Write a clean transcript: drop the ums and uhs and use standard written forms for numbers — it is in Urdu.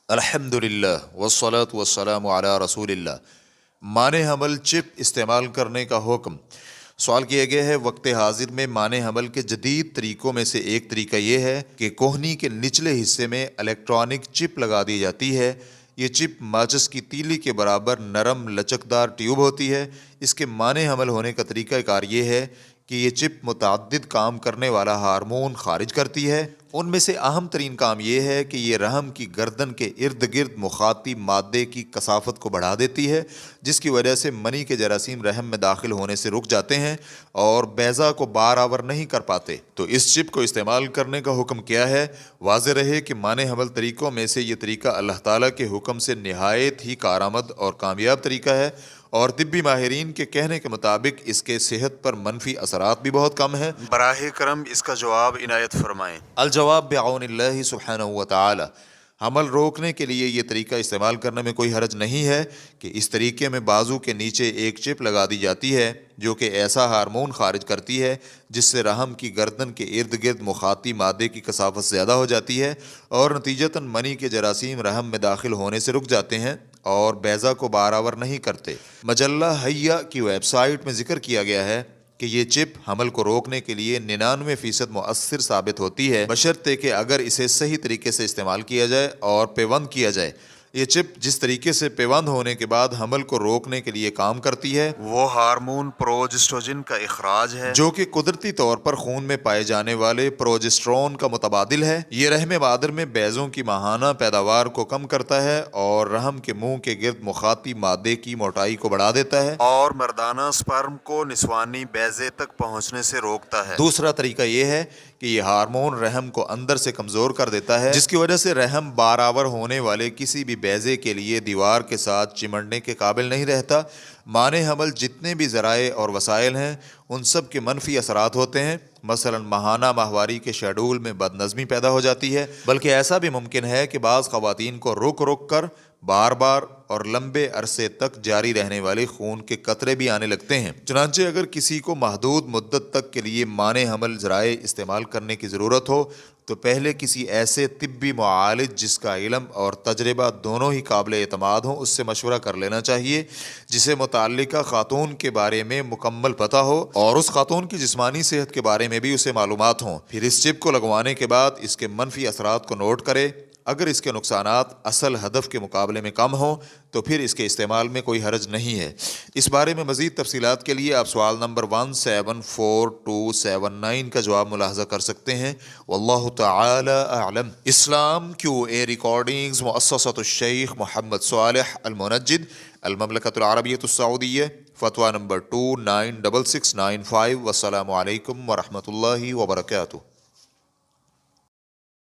الحمدللہ والصلاة والسلام علی رسول اللہ۔ معنی حمل چپ استعمال کرنے کا حکم۔ سوال کیا گیا ہے وقت حاضر میں معنی حمل کے جدید طریقوں میں سے ایک طریقہ یہ ہے کہ کوہنی کے نچلے حصے میں الیکٹرانک چپ لگا دی جاتی ہے۔ یہ چپ ماچس کی تیلی کے برابر نرم لچکدار ٹیوب ہوتی ہے۔ اس کے معنی حمل ہونے کا طریقہ کار یہ ہے کہ یہ چپ متعدد کام کرنے والا ہارمون خارج کرتی ہے۔ ان میں سے اہم ترین کام یہ ہے کہ یہ رحم کی گردن کے ارد گرد مخاطی مادے کی کثافت کو بڑھا دیتی ہے، جس کی وجہ سے منی کے جراثیم رحم میں داخل ہونے سے رک جاتے ہیں اور بیضہ کو بار آور نہیں کر پاتے۔ تو اس چپ کو استعمال کرنے کا حکم کیا ہے؟ واضح رہے کہ معنی حمل طریقوں میں سے یہ طریقہ اللہ تعالیٰ کے حکم سے نہایت ہی کارآمد اور کامیاب طریقہ ہے، اور طبی ماہرین کے کہنے کے مطابق اس کے صحت پر منفی اثرات بھی بہت کم ہیں۔ براہ کرم اس کا جواب عنایت فرمائیں۔ الجواب بعون اللہ سبحانہ و تعالی۔ حمل روکنے کے لیے یہ طریقہ استعمال کرنے میں کوئی حرج نہیں ہے کہ اس طریقے میں بازو کے نیچے ایک چپ لگا دی جاتی ہے جو کہ ایسا ہارمون خارج کرتی ہے جس سے رحم کی گردن کے ارد گرد مخاطی مادے کی کثافت زیادہ ہو جاتی ہے اور نتیجتاً منی کے جراثیم رحم میں داخل ہونے سے رک جاتے ہیں اور بیضہ کو بار آور نہیں کرتے۔ مجلہ حیہ کی ویب سائٹ میں ذکر کیا گیا ہے کہ یہ چپ حمل کو روکنے کے لیے 99% مؤثر ثابت ہوتی ہے، بشرطے کہ اگر اسے صحیح طریقے سے استعمال کیا جائے اور پیوند کیا جائے۔ یہ چپ جس طریقے سے پیوند ہونے کے بعد حمل کو روکنے کے لیے کام کرتی ہے وہ ہارمون پروجسٹوجن کا اخراج ہے جو کہ قدرتی طور پر خون میں پائے جانے والے پروجسٹرون کا متبادل ہے۔ یہ رحم مادر میں بیضوں کی ماہانہ پیداوار کو کم کرتا ہے اور رحم کے منہ کے گرد مخاطی مادے کی موٹائی کو بڑھا دیتا ہے اور مردانہ سپرم کو نسوانی بیضے تک پہنچنے سے روکتا ہے۔ دوسرا طریقہ یہ ہے کہ یہ ہارمون رحم کو اندر سے کمزور کر دیتا ہے، جس کی وجہ سے رحم بار آور ہونے والے کسی بھی بیضے کے لیے دیوار کے ساتھ چمٹنے کے قابل نہیں رہتا۔ معنی حمل جتنے بھی ذرائع اور وسائل ہیں ان سب کے منفی اثرات ہوتے ہیں۔ مثلا ماہانہ ماہواری کے شیڈول میں بد نظمی پیدا ہو جاتی ہے، بلکہ ایسا بھی ممکن ہے کہ بعض خواتین کو رک رک کر بار بار اور لمبے عرصے تک جاری رہنے والے خون کے قطرے بھی آنے لگتے ہیں۔ چنانچہ اگر کسی کو محدود مدت تک کے لیے معنی حمل ذرائع استعمال کرنے کی ضرورت ہو تو پہلے کسی ایسے طبی معالج جس کا علم اور تجربہ دونوں ہی قابل اعتماد ہوں اس سے مشورہ کر لینا چاہیے، جسے متعلقہ خاتون کے بارے میں مکمل پتہ ہو اور اس خاتون کی جسمانی صحت کے بارے میں بھی اسے معلومات ہوں۔ پھر اس چپ کو لگوانے کے بعد اس کے منفی اثرات کو نوٹ کرے۔ اگر اس کے نقصانات اصل ہدف کے مقابلے میں کم ہوں تو پھر اس کے استعمال میں کوئی حرج نہیں ہے۔ اس بارے میں مزید تفصیلات کے لیے آپ سوال نمبر 174279 کا جواب ملاحظہ کر سکتے ہیں۔ واللہ تعالی اعلم۔ اسلام کیو اے ریکارڈنگز مؤسسۃ الشیخ محمد صالح المنجد، المملکۃ العربیۃ السعودیہ، فتویٰ نمبر 296695۔ والسلام علیکم ورحمۃ اللہ وبرکاتہ۔